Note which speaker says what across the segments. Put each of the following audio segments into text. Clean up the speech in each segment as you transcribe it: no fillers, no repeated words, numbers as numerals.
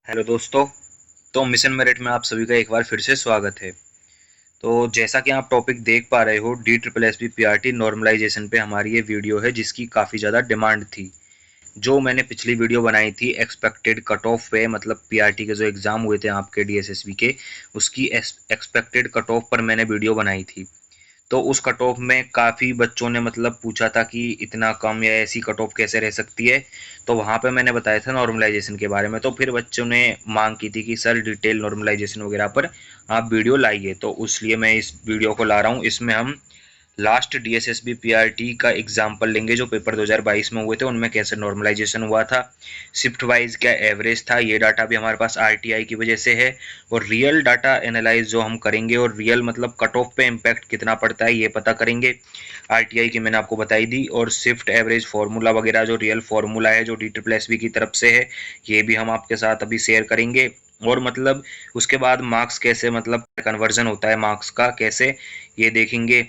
Speaker 1: Hello दोस्तों। तो mission merit में आप सभी का एक बार फिर से स्वागत है। तो जैसा कि आप टॉपिक देख पा रहे हो, D triple S B P R T normalisation पे हमारी ये वीडियो है जिसकी काफ़ी ज़्यादा डिमांड थी। जो मैंने पिछली वीडियो बनाई थी एक्सपेक्टेड कट ऑफ पे, मतलब पी आर टी के जो एग्ज़ाम हुए थे आपके डी एस एस बी के, उसकी एक्सपेक्टेड कट ऑफ पर मैंने वीडियो बनाई थी। तो उस कट ऑफ में काफ़ी बच्चों ने मतलब पूछा था कि इतना कम या ऐसी कट ऑफ कैसे रह सकती है। तो वहाँ पे मैंने बताया था नॉर्मलाइजेशन के बारे में। तो फिर बच्चों ने मांग की थी कि सर डिटेल नॉर्मलाइजेशन वगैरह पर आप वीडियो लाइए, तो इसलिए मैं इस वीडियो को ला रहा हूँ। इसमें हम लास्ट डीएसएसबी पीआरटी का एग्जाम्पल लेंगे जो पेपर 2022 में हुए थे, उनमें कैसे नॉर्मलाइजेशन हुआ था, शिफ्ट वाइज क्या एवरेज था, ये डाटा भी हमारे पास आरटीआई की वजह से है। और रियल डाटा एनालाइज जो हम करेंगे और रियल मतलब कट ऑफ पे इम्पैक्ट कितना पड़ता है ये पता करेंगे। आरटीआई की मैंने आपको बताई दी, और शिफ्ट एवरेज फार्मूला वगैरह जो रियल फार्मूला है जो डी ट्रिपल एस बी की तरफ से है, ये भी हम आपके साथ अभी शेयर करेंगे। और मतलब उसके बाद मार्क्स कैसे, मतलब कन्वर्जन होता है मार्क्स का कैसे, ये देखेंगे।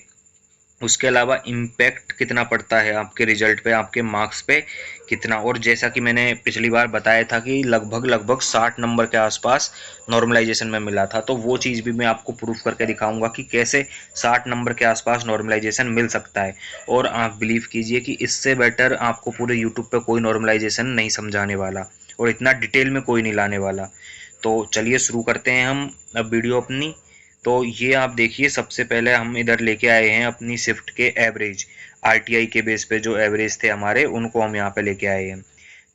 Speaker 1: उसके अलावा इम्पैक्ट कितना पड़ता है आपके रिजल्ट पे, आपके मार्क्स पे कितना। और जैसा कि मैंने पिछली बार बताया था कि लगभग लगभग 60 नंबर के आसपास नॉर्मलाइजेशन में मिला था, तो वो चीज़ भी मैं आपको प्रूफ करके दिखाऊंगा कि कैसे 60 नंबर के आसपास नॉर्मलाइजेशन मिल सकता है। और आप बिलीव कीजिए कि इससे बेटर आपको पूरे यूट्यूब पे कोई नॉर्मलाइजेशन नहीं समझाने वाला, और इतना डिटेल में कोई नहीं लाने वाला। तो चलिए शुरू करते हैं हम अब वीडियो अपनी। तो ये आप देखिए, सबसे पहले हम इधर लेके आए हैं अपनी शिफ्ट के एवरेज, आरटीआई के बेस पे जो एवरेज थे हमारे उनको हम यहाँ पे लेके आए हैं।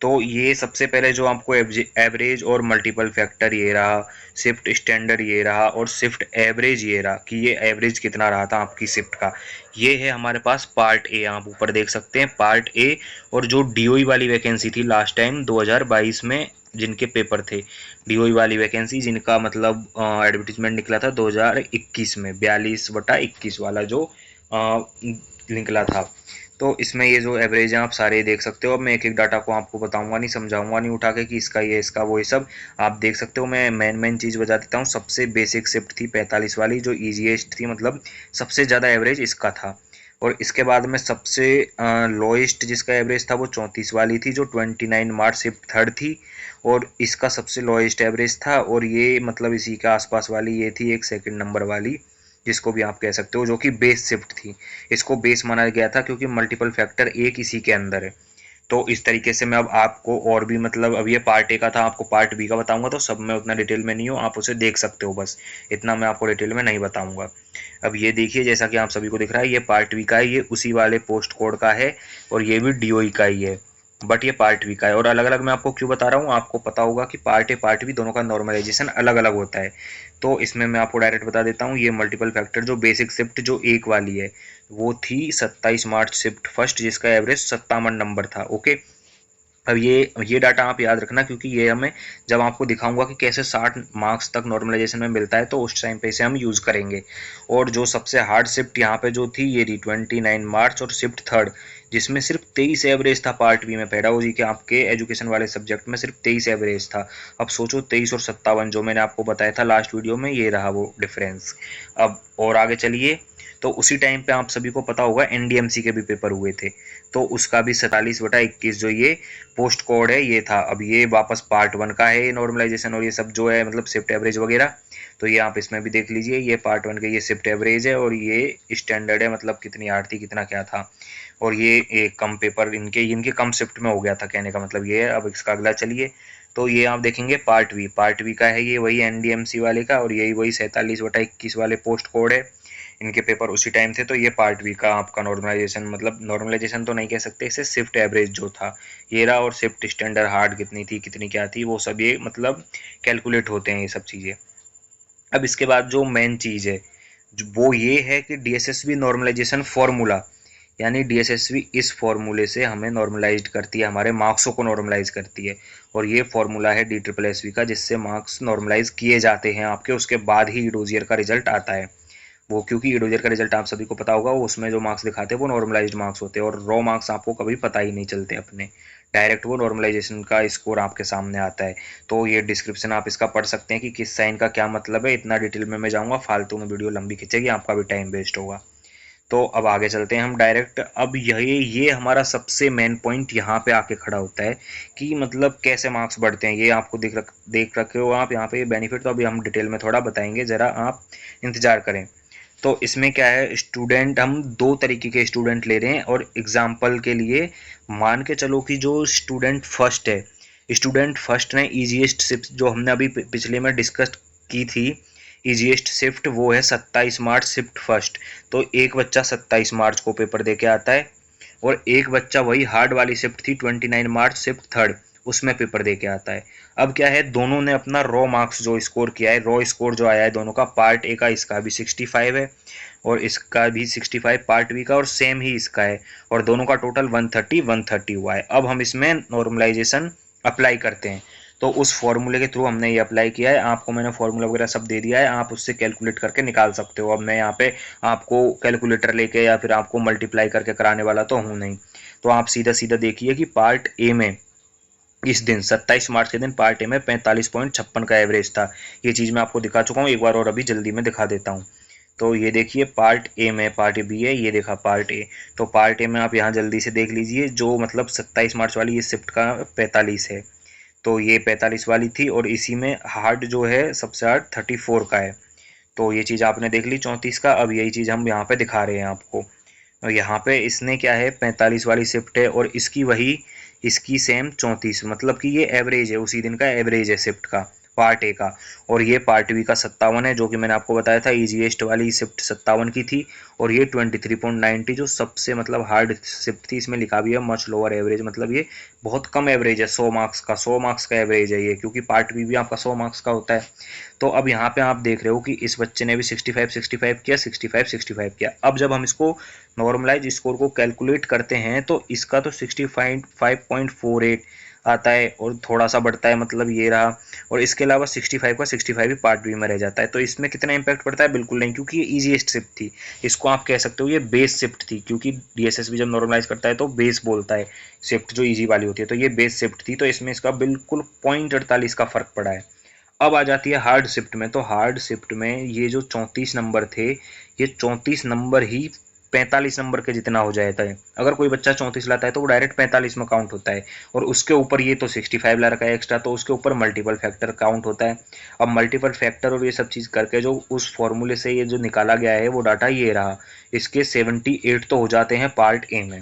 Speaker 1: तो ये सबसे पहले जो आपको एवरेज और मल्टीपल फैक्टर ये रहा, शिफ्ट स्टैंडर्ड ये रहा, और शिफ्ट एवरेज ये रहा कि ये एवरेज कितना रहा था आपकी शिफ्ट का। ये है हमारे पास पार्ट ए, आप ऊपर देख सकते हैं पार्ट ए। और जो डीओई वाली वैकेंसी थी लास्ट टाइम 2022 में जिनके पेपर थे, डीओई वाली वैकेंसी जिनका मतलब एडवर्टीजमेंट निकला था 2021 में, 42/21 वाला जो निकला था। तो इसमें ये जो एवरेज हैं आप सारे देख सकते हो। अब मैं एक एक डाटा को आपको बताऊंगा नहीं, समझाऊंगा नहीं उठा के कि इसका ये इसका वो ये सब आप देख सकते हो। मैं मेन चीज़ बता देता हूँ। सबसे बेसिक शिफ्ट थी 45 वाली जो ईजीएस्ट थी, मतलब सबसे ज़्यादा एवरेज इसका था। और इसके बाद में सबसे लोएस्ट जिसका एवरेज था वो 34 वाली थी जो 29 मार्च शिफ्ट थर्ड थी। और इसका सबसे लोएस्ट एवरेज था, और ये मतलब इसी के आसपास वाली ये थी एक सेकंड नंबर वाली, जिसको भी आप कह सकते हो, जो कि बेस शिफ्ट थी। इसको बेस माना गया था क्योंकि मल्टीपल फैक्टर एक इसी के अंदर है। तो इस तरीके से मैं अब आपको और भी, मतलब अब ये पार्ट ए का था, आपको पार्ट बी का बताऊंगा, तो सब में उतना डिटेल में नहीं हो, आप उसे देख सकते हो, बस इतना मैं आपको डिटेल में नहीं बताऊंगा। अब ये देखिए, जैसा कि आप सभी को दिख रहा है ये पार्ट बी का है, ये उसी वाले पोस्ट कोड का है, और ये भी डीओई का ही है, बट ये पार्ट बी का है। और अलग अलग मैं आपको क्यों बता रहा हूँ, आपको पता होगा कि पार्ट ए पार्ट बी दोनों का नॉर्मलाइजेशन अलग अलग होता है। तो इसमें मैं आपको डायरेक्ट बता देता हूँ, ये मल्टीपल फैक्टर जो बेसिक शिफ्ट जो एक वाली है वो थी 27 मार्च शिफ्ट फर्स्ट, जिसका एवरेज 57 नंबर था। ओके। अब ये डाटा आप याद रखना, क्योंकि ये हमें जब आपको दिखाऊंगा कि कैसे 60 मार्क्स तक नॉर्मलाइजेशन में मिलता है तो उस टाइम पे इसे हम यूज़ करेंगे। और जो सबसे हार्ड शिफ्ट यहाँ पे जो थी ये थी 29 मार्च और शिफ्ट थर्ड, जिसमें सिर्फ 23 एवरेज था पार्ट बी में। पेडागोजी के आपके एजुकेशन वाले सब्जेक्ट में सिर्फ 23 एवरेज था। अब सोचो 23 और 57 जो मैंने आपको बताया था लास्ट वीडियो में, ये रहा वो डिफरेंस। अब और आगे चलिए। तो उसी टाइम पे आप सभी को पता होगा एनडीएमसी के भी पेपर हुए थे, तो उसका भी 47/21 जो ये पोस्ट कोड है ये था। अब ये वापस पार्ट वन का है नॉर्मलाइजेशन, और ये सब जो है मतलब शिफ्ट एवरेज वगैरह, तो ये आप इसमें भी देख लीजिए। ये पार्ट वन के ये शिफ्ट एवरेज है, और ये स्टैंडर्ड है, मतलब कितनी आर थी कितना क्या था। और ये कम पेपर इनके इनके कम शिफ्ट में हो गया था, कहने का मतलब ये है। अब इसका अगला चलिए। तो ये आप देखेंगे पार्ट वी का है, ये वही एनडीएमसी वाले का, और यही वही 47/21 वाले पोस्ट कोड है। इनके पेपर उसी टाइम थे। तो ये पार्ट वी का आपका नॉर्मलाइजेशन, मतलब नॉर्मलाइजेशन तो नहीं कह सकते इसे, शिफ्ट एवरेज जो था ये रहा। और शिफ्ट स्टैंडर्ड हार्ड कितनी थी कितनी क्या थी वो सब ये मतलब कैलकुलेट होते हैं ये सब चीज़ें। अब इसके बाद जो मेन चीज़ है वो ये है कि डीएसएसबी नॉर्मलाइजेशन फॉर्मूला, यानी डीएसएसबी इस फॉर्मूले से हमें नॉर्मलाइज करती है, हमारे मार्क्सों को नॉर्मलाइज करती है। और ये फॉर्मूला है डी ट्रिपल एस बी का, जिससे मार्क्स नॉर्मलाइज किए जाते हैं आपके, उसके बाद ही ईडोजियर का रिजल्ट आता है वो। क्योंकि ईडोजर का रिजल्ट आप सभी को पता होगा, वो उसमें जो मार्क्स दिखाते हैं वो नॉर्मलाइज्ड मार्क्स होते हैं, और रॉ मार्क्स आपको कभी पता ही नहीं चलते अपने, डायरेक्ट वो नॉर्मलाइजेशन का स्कोर आपके सामने आता है। तो ये डिस्क्रिप्शन आप इसका पढ़ सकते हैं कि किस साइन का क्या मतलब है। इतना डिटेल में मैं जाऊँगा फालतू में वीडियो लंबी खिंचेगी, आपका भी टाइम वेस्ट होगा। तो अब आगे चलते हैं हम डायरेक्ट। अब ये हमारा सबसे मेन पॉइंट यहाँ पे आके खड़ा होता है कि मतलब कैसे मार्क्स बढ़ते हैं। ये आपको देख रखे हो आप यहाँ पे बेनिफिट, तो अभी हम डिटेल में थोड़ा बताएंगे, ज़रा आप इंतज़ार करें। तो इसमें क्या है, स्टूडेंट हम दो तरीके के स्टूडेंट ले रहे हैं। और एग्जाम्पल के लिए मान के चलो कि जो स्टूडेंट फर्स्ट है, स्टूडेंट फर्स्ट ने ईजीएस्ट शिफ्ट जो हमने अभी पिछले में डिस्कस की थी, ईजीएस्ट शिफ्ट वो है 27 मार्च शिफ्ट फर्स्ट। तो एक बच्चा 27 मार्च को पेपर दे के आता है, और एक बच्चा वही हार्ड वाली शिफ्ट थी 29 मार्च शिफ्ट थर्ड, उसमें पेपर दे के आता है। अब क्या है, दोनों ने अपना रॉ मार्क्स जो स्कोर किया है, रॉ स्कोर जो आया है दोनों का, पार्ट ए का इसका भी 65 है और इसका भी 65 पार्ट बी का, और सेम ही इसका है, और दोनों का टोटल 130 हुआ है। अब हम इसमें नॉर्मलाइजेशन अप्लाई करते हैं। तो उस फॉर्मूले के थ्रू हमने ये अप्लाई किया है, आपको मैंने फॉर्मूला वगैरह सब दे दिया है, आप उससे कैलकुलेट करके निकाल सकते हो। अब मैं यहाँ पे आपको कैलकुलेटर लेके या फिर आपको मल्टीप्लाई करके कराने वाला तो हूँ नहीं। तो आप सीधा सीधा देखिए कि पार्ट ए में इस दिन 27 मार्च के दिन पार्ट ए में 45.56 का एवरेज था। ये चीज़ मैं आपको दिखा चुका हूँ एक बार, और अभी जल्दी में दिखा देता हूँ। तो ये देखिए पार्ट ए में, पार्ट बी है, ये देखा पार्ट ए। तो पार्ट ए में आप यहाँ जल्दी से देख लीजिए, जो मतलब 27 मार्च वाली ये शिफ्ट का 45 है, तो ये 45 वाली थी, और इसी में हार्ड जो है सबसे हार्ड 34 का है। तो ये चीज़ आपने देख ली 34 का। अब यही चीज़ हम यहाँ पे दिखा रहे हैं आपको। और यहाँ पे इसने क्या है 45 वाली शिफ्ट है, और इसकी वही, इसकी सेम 34, मतलब कि ये एवरेज है, उसी दिन का एवरेज है शिफ्ट का, पार्ट ए का। और ये पार्ट बी का 57 है, जो कि मैंने आपको बताया था ईजीएस्ट वाली शिफ्ट 57 की थी। और ये 23.90 जो सबसे मतलब हार्ड शिफ्ट थी, इसमें लिखा भी है मच लोअर एवरेज, मतलब ये बहुत कम एवरेज है, 100 मार्क्स का एवरेज है ये, क्योंकि पार्ट बी भी आपका 100 मार्क्स का होता है। तो अब यहाँ पे आप देख रहे हो कि इस बच्चे ने भी 65 किया, 65 किया। अब जब हम इसको नॉर्मलाइज स्कोर को कैलकुलेट करते हैं तो इसका तो 65.48 आता है, और थोड़ा सा बढ़ता है, मतलब ये रहा। और इसके अलावा 65 का 65 भी पार्ट बी में रह जाता है। तो इसमें कितना इंपैक्ट पड़ता है, बिल्कुल नहीं, क्योंकि ये ईजीएस्ट शिफ्ट थी। इसको आप कह सकते हो ये बेस शिफ्ट थी, क्योंकि डीएसएसबी जब नॉर्मलाइज करता है तो बेस बोलता है, शिफ्ट जो ईजी वाली होती है, तो ये बेस शिफ्ट थी। तो इसमें इसका बिल्कुल 0.48 का फर्क पड़ा है। अब आ जाती है हार्ड शिफ्ट में। तो हार्ड शिफ्ट में ये जो 34 नंबर थे, ये 34 नंबर ही 45 नंबर के जितना हो जाता है। अगर कोई बच्चा 34 लाता है तो वो डायरेक्ट 45 में काउंट होता है, और उसके ऊपर ये तो 65 ला रखा है एक्स्ट्रा, तो उसके ऊपर मल्टीपल फैक्टर काउंट होता है। अब मल्टीपल फैक्टर और ये सब चीज़ करके जो उस फॉर्मूले से ये जो निकाला गया है वो डाटा ये रहा। इसके 78 तो हो जाते हैं पार्ट ए में,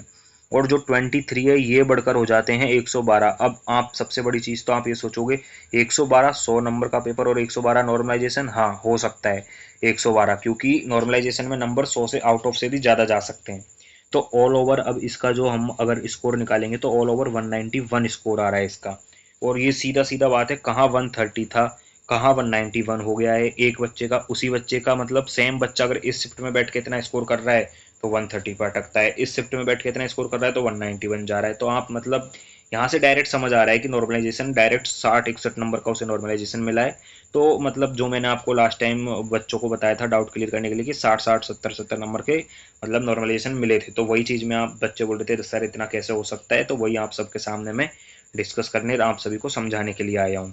Speaker 1: और जो 23 है ये बढ़कर हो जाते हैं 112। अब आप सबसे बड़ी चीज़ तो आप ये सोचोगे 112 100 नंबर का पेपर और 112 नॉर्मलाइजेशन, हाँ हो सकता है 112, क्योंकि नॉर्मलाइजेशन में नंबर 100 से आउट ऑफ से भी ज़्यादा जा सकते हैं। तो ऑल ओवर अब इसका जो हम अगर स्कोर निकालेंगे तो ऑल ओवर 191 स्कोर आ रहा है इसका। और ये सीधा सीधा बात है, कहाँ 130 था, कहाँ 191 हो गया है एक बच्चे का। उसी बच्चे का मतलब सेम बच्चा अगर इस शिफ्ट में बैठ के इतना स्कोर कर रहा है तो 130 पर अटकता है, इस शिफ्ट में बैठ के इतना स्कोर कर रहा है तो 191 जा रहा है। तो आप मतलब यहाँ से डायरेक्ट समझ आ रहा है कि नॉर्मलाइजेशन डायरेक्ट 60-61 नंबर का उसे नॉर्मलाइजेशन मिला है। तो मतलब जो मैंने आपको लास्ट टाइम बच्चों को बताया था डाउट क्लियर करने के लिए कि 60-60 70-70 नंबर के मतलब नॉर्मलाइजेशन मिले थे, तो वही चीज़ में आप बच्चे बोल रहे थे सर इतना कैसे हो सकता है, तो वही आप सबके सामने मैं डिस्कस करने, आप सभी को समझाने के लिए आया हूँ।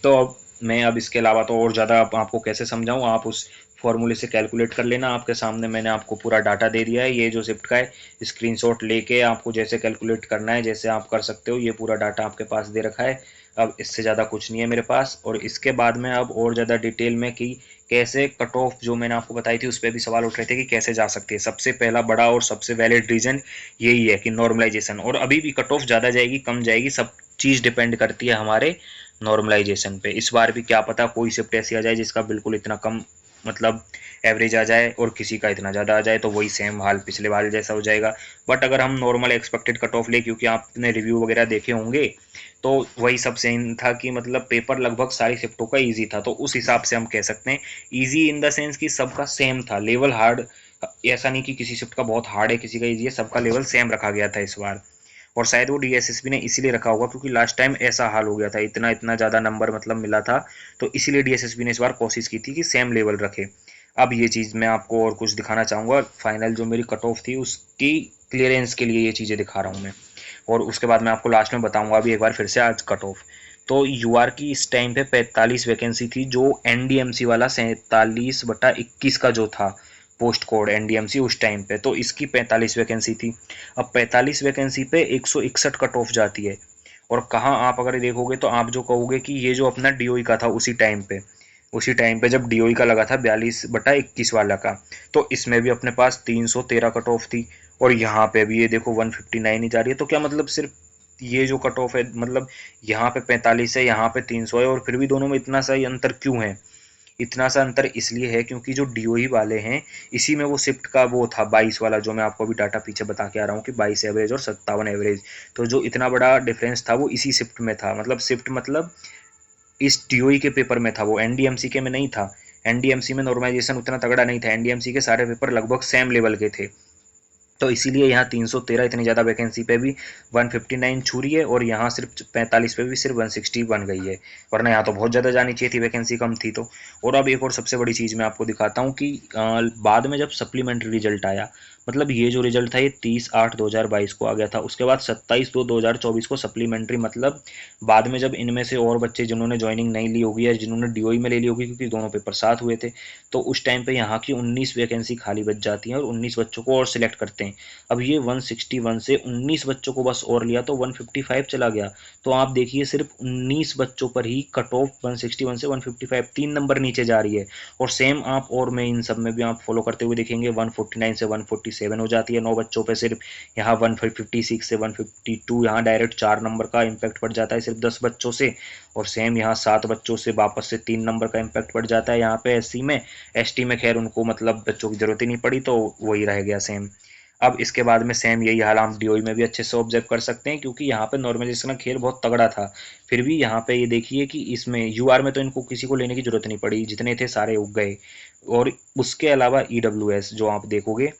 Speaker 1: तो अब मैं अब इसके अलावा तो और ज़्यादा आपको कैसे समझाऊँ, आप उस फॉर्मूले से कैलकुलेट कर लेना। आपके सामने मैंने आपको पूरा डाटा दे दिया है, ये जो शिफ्ट का है स्क्रीनशॉट लेके आपको जैसे कैलकुलेट करना है जैसे आप कर सकते हो, ये पूरा डाटा आपके पास दे रखा है। अब इससे ज़्यादा कुछ नहीं है मेरे पास। और इसके बाद में अब और ज़्यादा डिटेल में कि कैसे कट ऑफ जो मैंने आपको बताई थी उस पर भी सवाल उठ रहे थे कि कैसे जा सकती है। सबसे पहला बड़ा और सबसे वैलिड रीज़न यही है कि नॉर्मलाइजेशन, और अभी भी कट ऑफ ज़्यादा जाएगी कम जाएगी सब चीज़ डिपेंड करती है हमारे नॉर्मलाइजेशन पे। इस बार भी क्या पता कोई शिफ्ट ऐसी आ जाए जिसका बिल्कुल इतना कम मतलब एवरेज आ जाए और किसी का इतना ज़्यादा आ जाए, तो वही सेम हाल पिछले बार जैसा हो जाएगा। बट अगर हम नॉर्मल एक्सपेक्टेड कट ऑफ ले, क्योंकि आपने रिव्यू वगैरह देखे होंगे, तो वही सब सेम था कि मतलब पेपर लगभग सारी शिफ्टों का ईजी था। तो उस हिसाब से हम कह सकते हैं ईजी इन द सेंस कि सबका सेम था लेवल। हार्ड ऐसा नहीं कि किसी शिफ्ट का बहुत हार्ड है किसी का ईजी है, सबका लेवल सेम रखा गया था इस बार। और शायद वो डीएसएसबी ने इसीलिए रखा होगा क्योंकि लास्ट टाइम ऐसा हाल हो गया था, इतना इतना ज़्यादा नंबर मतलब मिला था, तो इसीलिए डीएसएसबी ने इस बार कोशिश की थी कि सेम लेवल रखे। अब ये चीज़ मैं आपको और कुछ दिखाना चाहूँगा, फाइनल जो मेरी कट ऑफ थी उसकी क्लियरेंस के लिए ये चीज़ें दिखा रहा हूँ मैं, और उसके बाद मैं आपको लास्ट में बताऊँगा अभी एक बार फिर से आज कट ऑफ। तो यूआर की इस टाइम पे 45 वैकेंसी थी, जो एनडीएमसी वाला 47/21 का जो था पोस्ट कोड एनडीएमसी उस टाइम पे, तो इसकी 45 वैकेंसी थी। अब 45 वैकेंसी पे 161 कट ऑफ जाती है। और कहाँ आप अगर देखोगे तो आप जो कहोगे कि ये जो अपना डीओई का था उसी टाइम पे जब डीओई का लगा था 42/21 वाला का, तो इसमें भी अपने पास 313 कट ऑफ थी। और यहाँ पे भी ये देखो 159 ही जा रही है। तो क्या मतलब सिर्फ ये जो कट ऑफ है, मतलब यहाँ पे 45 है, यहाँ पे 300 है, और फिर भी दोनों में इतना सा ही अंतर क्यों है? इतना सा अंतर इसलिए है क्योंकि जो डीओई वाले हैं, इसी में वो शिफ्ट का वो था 22 वाला, जो मैं आपको अभी डाटा पीछे बता के आ रहा हूँ कि 22 एवरेज और 57 एवरेज। तो जो इतना बड़ा डिफरेंस था वो इसी शिफ्ट में था, मतलब शिफ्ट मतलब इस डीओई के पेपर में था, वो एनडीएमसी के में नहीं था। एनडीएमसी में नॉर्मलाइजेशन उतना तगड़ा नहीं था, एनडीएमसी के सारे पेपर लगभग सेम लेवल के थे। तो इसीलिए यहाँ 313 इतनी ज़्यादा वैकेंसी पे भी 159 छू रही है, और यहाँ सिर्फ 45 पे भी सिर्फ 160 बन गई है, वरना यहाँ तो बहुत ज़्यादा जानी चाहिए थी, वैकेंसी कम थी तो। और अब एक और सबसे बड़ी चीज़ मैं आपको दिखाता हूँ कि बाद में जब सप्लीमेंट्री रिजल्ट आया, मतलब ये जो रिजल्ट था ये 30/8/2022 को आ गया था, उसके बाद 27/2/2024 को सप्लीमेंट्री, मतलब बाद में जब इनमें से और बच्चे जिन्होंने ज्वाइनिंग नहीं ली होगी या जिन्होंने डीओई में ले ली होगी, क्योंकि दोनों पेपर साथ हुए थे, तो उस टाइम पे यहाँ की 19 वैकेंसी खाली बच जाती हैं और 19 बच्चों को और सिलेक्ट करते हैं। अब ये 161 से 19 बच्चों को बस और लिया तो 155 चला गया। तो आप देखिए सिर्फ 19 बच्चों पर ही कट ऑफ 161 से 155 3 नंबर नीचे जा रही है। और सेम आप और मैं इन सब में भी आप फॉलो करते हुए देखेंगे, 149 से 147 हो जाती है 9 बच्चों पे सिर्फ। यहाँ 156 से 152 यहाँ डायरेक्ट 4 नंबर का इम्पैक्ट पड़ जाता है सिर्फ 10 बच्चों से। और सेम यहाँ 7 बच्चों से वापस से 3 नंबर का इम्पैक्ट पड़ जाता है यहाँ पे एससी में। एसटी में खैर उनको मतलब बच्चों की जरूरत ही नहीं पड़ी, तो वही रह गया सेम। अब इसके बाद में सेम यही हाल हम डीओई में भी अच्छे से ऑब्जर्व कर सकते हैं, क्योंकि यहाँ पे नॉर्मलाइजेशन का खेल बहुत तगड़ा था। फिर भी यहाँ पे ये देखिए कि इसमें यूआर में तो इनको किसी को लेने की जरूरत नहीं पड़ी, जितने थे सारे उग गए। और उसके अलावा ईडब्ल्यूएस जो आप देखोगे,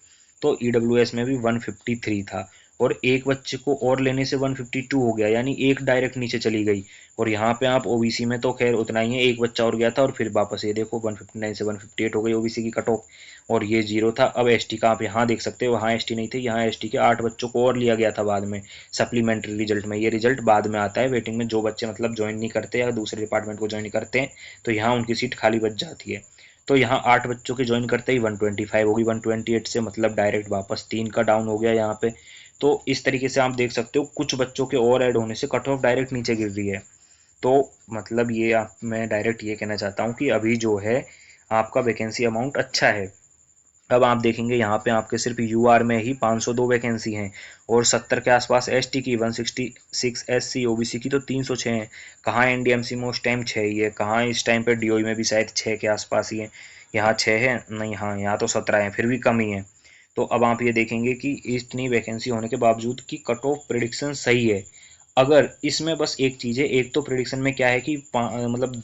Speaker 1: तो ईडब्ल्यूएस में भी 153 था, और एक बच्चे को और लेने से 152 हो गया, यानी एक डायरेक्ट नीचे चली गई। और यहाँ पे आप ओबीसी में तो खैर उतना ही है, एक बच्चा और गया था और फिर वापस ये देखो 159 से 158 हो गई ओबीसी की कट ऑफ। और ये जीरो था। अब एसटी का आप यहाँ देख सकते हो, वहाँ एसटी नहीं थे, यहाँ एसटी के 8 बच्चों को और लिया गया था बाद में सप्लीमेंट्री रिजल्ट में। ये रिजल्ट बाद में आता है वेटिंग में, जो बच्चे मतलब ज्वाइन नहीं करते या दूसरे डिपार्टमेंट को ज्वाइन करते हैं, तो यहाँ उनकी सीट खाली बच जाती है। तो यहाँ 8 बच्चों के ज्वाइन करते ही 125 होगी 128 से, मतलब डायरेक्ट वापस 3 का डाउन हो गया यहाँ पे। तो इस तरीके से आप देख सकते हो कुछ बच्चों के और ऐड होने से कट ऑफ डायरेक्ट नीचे गिर रही है। तो मतलब ये आप मैं डायरेक्ट ये कहना चाहता हूँ कि अभी जो है आपका वैकेंसी अमाउंट अच्छा है। अब आप देखेंगे यहाँ पे आपके सिर्फ यूआर में ही 502 वैकेंसी हैं, और 70 के आसपास एसटी की, 166 एससी ओबीसी की तो 306 हैं। कहाँ एनडीएमसी में उस टाइम 6 ही है, कहाँ इस टाइम पे डीओई में भी शायद 6 के आसपास ही है। यहाँ 6 है नहीं, हाँ यहाँ तो 17 है, फिर भी कम ही है। तो अब आप ये देखेंगे कि इतनी वैकेंसी होने के बावजूद कि कट ऑफ प्रिडिक्शन सही है। अगर इसमें बस एक चीज़ है, एक तो प्रिडिक्शन में क्या है कि मतलब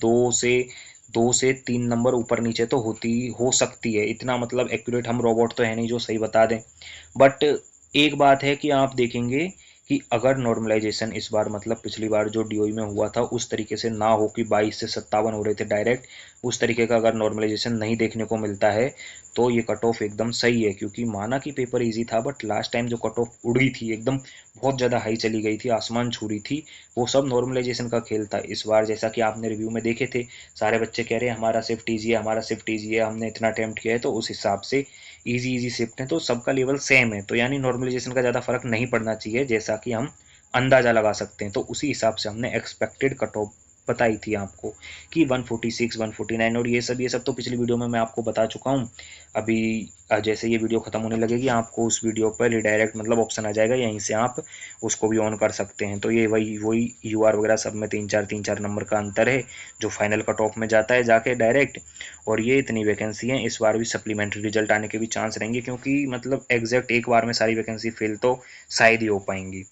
Speaker 1: 2 से 3 नंबर ऊपर नीचे तो होती हो सकती है, इतना मतलब एक्यूरेट हम रोबोट तो है नहीं जो सही बता दें। बट एक बात है कि आप देखेंगे कि अगर नॉर्मलाइजेशन इस बार मतलब पिछली बार जो डीओई में हुआ था उस तरीके से ना हो कि 22 से 57 हो रहे थे डायरेक्ट, उस तरीके का अगर नॉर्मलाइजेशन नहीं देखने को मिलता है, तो ये कट ऑफ एकदम सही है। क्योंकि माना कि पेपर इजी था, बट लास्ट टाइम जो कट ऑफ उड़ी थी एकदम बहुत ज़्यादा हाई चली गई थी, आसमान छू रही थी, वो सब नॉर्मलाइजेशन का खेल था। इस बार जैसा कि आपने रिव्यू में देखे थे, सारे बच्चे कह रहे हैं हमारा शिफ्ट ईजी है, हमारा शिफ्ट ईजी है, हमने इतना अटैम्प्ट किया है, तो उस हिसाब से इजी इजी शिफ्ट है, तो सबका लेवल सेम है, तो यानी नॉर्मलाइजेशन का ज़्यादा फर्क नहीं पड़ना चाहिए, जैसा कि हम अंदाज़ा लगा सकते हैं। तो उसी हिसाब से हमने एक्सपेक्टेड कट ऑफ बताई थी आपको कि 146 149, और ये सब तो पिछली वीडियो में मैं आपको बता चुका हूँ। अभी जैसे ये वीडियो ख़त्म होने लगेगी, आपको उस वीडियो पर रिडायरेक्ट मतलब ऑप्शन आ जाएगा, यहीं से आप उसको भी ऑन कर सकते हैं। तो ये वही वही यूआर वगैरह सब में 3-4 नंबर का अंतर है, जो फाइनल कट ऑफ में जाता है जाके डायरेक्ट। और ये इतनी वैकेंसी हैं, इस बार भी सप्लीमेंट्री रिजल्ट आने के भी चांस रहेंगे, क्योंकि मतलब एग्जैक्ट एक बार में सारी वैकेंसी फिल तो शायद ही हो पाएंगी।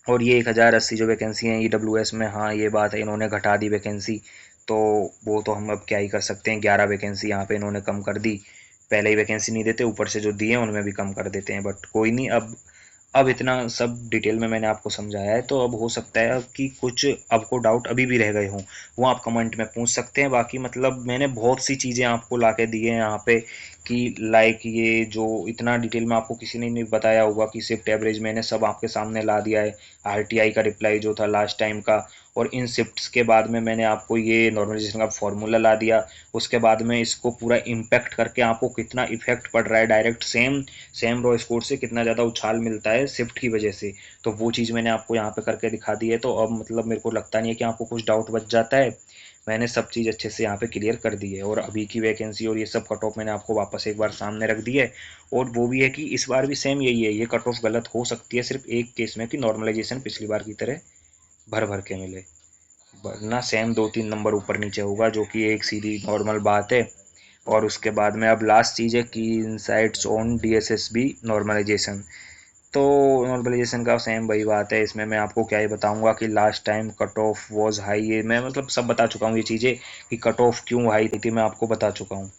Speaker 1: और ये 1080 जो वैकेंसी हैं ईडब्ल्यूएस में, हाँ ये बात है, इन्होंने घटा दी वैकेंसी, तो वो तो हम अब क्या ही कर सकते हैं। 11 वैकेंसी यहाँ पे इन्होंने कम कर दी, पहले ही वैकेंसी नहीं देते, ऊपर से जो दिए उनमें भी कम कर देते हैं, बट कोई नहीं। अब इतना सब डिटेल में मैंने आपको समझाया है, तो अब हो सकता है कि कुछ आपको डाउट अभी भी रह गए हों, वो आप कमेंट में पूछ सकते हैं। बाकी मतलब मैंने बहुत सी चीज़ें आपको ला के दी हैं यहाँ पे, कि लाइक ये जो इतना डिटेल में आपको किसी ने नहीं बताया होगा कि शिफ्ट एवरेज, मैंने सब आपके सामने ला दिया है। आरटीआई का रिप्लाई जो था लास्ट टाइम का, और इन शिफ्ट्स के बाद में मैंने आपको ये नॉर्मलाइजेशन का फॉर्मूला ला दिया। उसके बाद में इसको पूरा इम्पैक्ट करके आपको कितना इफेक्ट पड़ रहा है डायरेक्ट सेम रो स्कोर से कितना ज़्यादा उछाल मिलता है शिफ्ट की वजह से, तो वो चीज़ मैंने आपको यहाँ पे करके दिखा दी है। तो अब मतलब मेरे को लगता नहीं है कि आपको कुछ डाउट बच जाता है, मैंने सब चीज़ अच्छे से यहाँ पे क्लियर कर दी है। और अभी की वैकेंसी और ये सब कट ऑफ मैंने आपको वापस एक बार सामने रख दी है। और वो भी है कि इस बार भी सेम यही है, ये कट ऑफ गलत हो सकती है सिर्फ एक केस में कि नॉर्मलाइजेशन पिछली बार की तरह भर भर के मिले, वरना सेम 2-3 नंबर ऊपर नीचे होगा, जो कि एक सीधी नॉर्मल बात है। और उसके बाद में अब लास्ट चीज़ है की इनसाइट्स ऑन DSSB नॉर्मलाइजेशन। तो नॉर्मलाइजेशन का सेम वही बात है, इसमें मैं आपको क्या ही बताऊंगा कि last time cut off was high, ये मैं मतलब सब बता चुका हूँ ये चीज़ें कि कट ऑफ क्यों हाई थी मैं आपको बता चुका हूँ।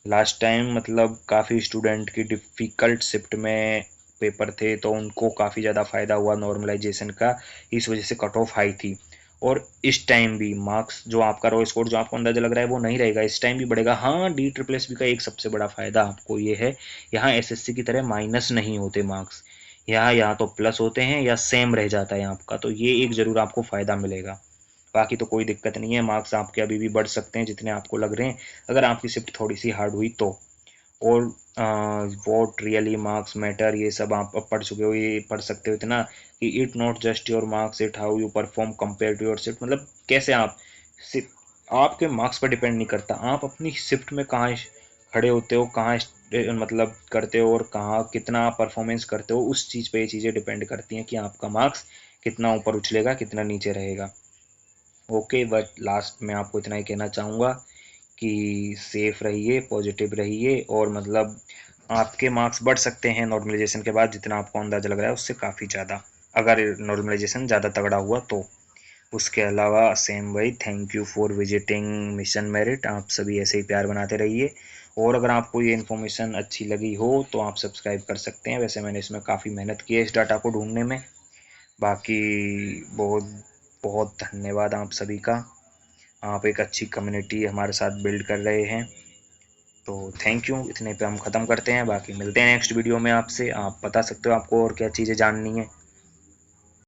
Speaker 1: लास्ट टाइम मतलब काफ़ी स्टूडेंट की डिफ़िकल्ट शिफ्ट में पेपर थे, तो उनको काफ़ी ज़्यादा फ़ायदा हुआ नॉर्मलाइजेशन का, इस वजह से कट ऑफ हाई थी। और इस टाइम भी मार्क्स जो आपका रो स्कोर जो आपको अंदाजा लग रहा है वो नहीं रहेगा, इस टाइम भी बढ़ेगा। हाँ, DSSB का एक सबसे बड़ा फ़ायदा आपको ये है, यहाँ SSC की तरह माइनस नहीं होते मार्क्स, यहाँ तो प्लस होते हैं या सेम रह जाता है आपका, तो ये एक ज़रूर आपको फ़ायदा मिलेगा। बाकी तो कोई दिक्कत नहीं है, मार्क्स आपके अभी भी बढ़ सकते हैं जितने आपको लग रहे हैं, अगर आपकी शिफ्ट थोड़ी सी हार्ड हुई तो। और वॉट रियली मार्क्स मैटर, ये सब आप अब पढ़ चुके हो, ये पढ़ सकते हो इतना कि it not just your marks, it how you perform compare to your shift, मतलब कैसे आप सिर्फ आपके मार्क्स पर डिपेंड नहीं करता, आप अपनी शिफ्ट में कहाँ खड़े होते हो, कहाँ मतलब करते हो और कहाँ कितना परफॉर्मेंस करते हो, उस चीज़ पे ये चीज़ें डिपेंड करती हैं कि आपका मार्क्स कितना ऊपर उछलेगा कितना नीचे रहेगा। ओके, बट लास्ट में आपको इतना ही कहना चाहूँगा कि सेफ रहिए, पॉजिटिव रहिए, और मतलब आपके मार्क्स बढ़ सकते हैं नॉर्मलाइजेशन के बाद, जितना आपको अंदाज़ा लग रहा है उससे काफ़ी ज़्यादा, अगर नॉर्मलाइजेशन ज़्यादा तगड़ा हुआ तो। उसके अलावा सेम वही, thank you for visiting mission merit, आप सभी ऐसे ही प्यार बनाते रहिए। और अगर आपको ये इन्फॉर्मेशन अच्छी लगी हो तो आप सब्सक्राइब कर सकते हैं, वैसे मैंने इसमें काफ़ी मेहनत की है इस डाटा को ढूंढने में। बाकी बहुत बहुत धन्यवाद आप सभी का, आप एक अच्छी कम्युनिटी हमारे साथ बिल्ड कर रहे हैं। तो थैंक यू, इतने पे हम ख़त्म करते हैं, बाकी मिलते हैं नेक्स्ट वीडियो में आपसे। आप बता सकते हो आपको और क्या चीज़ें जाननी है।